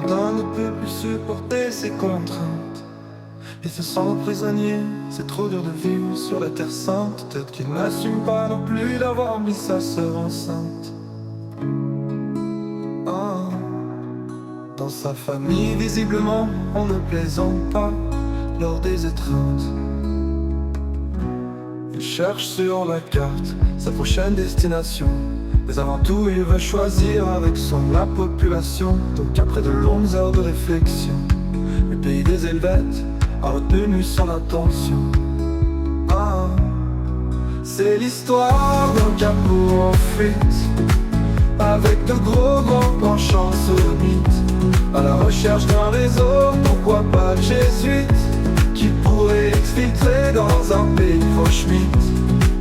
L'un ne peut plus supporter ses contraintes. Il se sent prisonnier, c'est trop dur de vivre sur la terre sainte. Peut-être qu'il n'assume pas non plus d'avoir mis sa sœur enceinte. Ah. Dans sa famille, visiblement, on ne plaisante pas lors des étreintes. Il cherche sur la carte sa prochaine destination. Mais avant tout, il veut choisir avec la population. Donc après de longues heures de réflexion, le pays des Helvètes a retenu son attention. Ah, c'est l'histoire d'un capot en fuite, avec de gros penchants sodomites, à la recherche d'un réseau, pourquoi pas de jésuites, qui pourrait exfiltrer dans un pays faux-schmitt.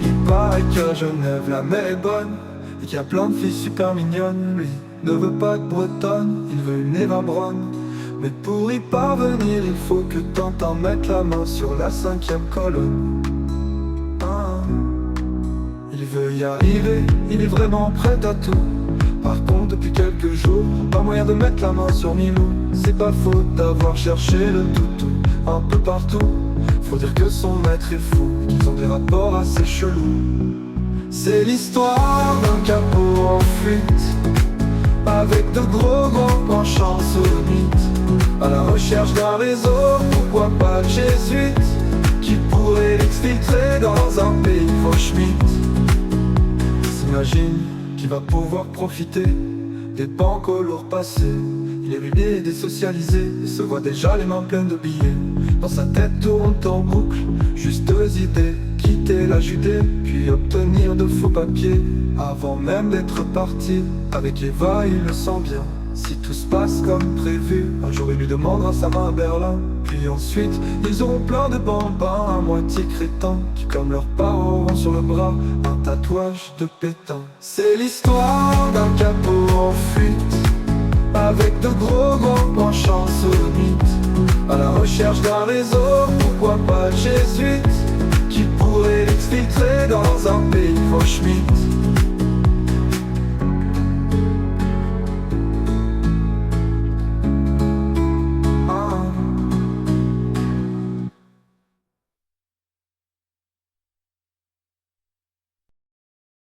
Il paraît qu'à Genève la mer est bonne, et qu'il y a plein de filles super mignonnes. Lui ne veut pas de bretonne, il veut une Eva Braun. Mais pour y parvenir, il faut que Tintin mette la main sur la 5e colonne. Ah. Il veut y arriver, il est vraiment prêt à tout. Par contre, depuis quelques jours, pas moyen de mettre la main sur Milou. C'est pas faute d'avoir cherché le toutou un peu partout. Faut dire que son maître est fou, qu'ils ont des rapports assez chelous. C'est l'histoire d'un capot en fuite, avec de gros penchants sodomites, à la recherche d'un réseau, pourquoi pas de jésuites, qui pourrait l'exfiltrer dans un pays faux-schmitt. Il s'imagine qu'il va pouvoir profiter des banques au lourd passé. Il est ruiné et désocialisé, et se voit déjà les mains pleines de billets. Dans sa tête tourne en boucle, juste deux idées: quitter la Judée, puis obtenir de faux papiers. Avant même d'être parti, avec Eva il le sent bien. Si tout se passe comme prévu, un jour il lui demandera sa main à Berlin. Puis ensuite, ils auront plein de bambins à moitié crétins, qui comme leurs parents auront sur le bras un tatouage de Pétain. C'est l'histoire d'un capot en fuite, avec de gros penchants sodomites, à la recherche d'un réseau, pourquoi pas de jésuites, qui pourrait l'exfiltrer dans un pays faux-schmitt.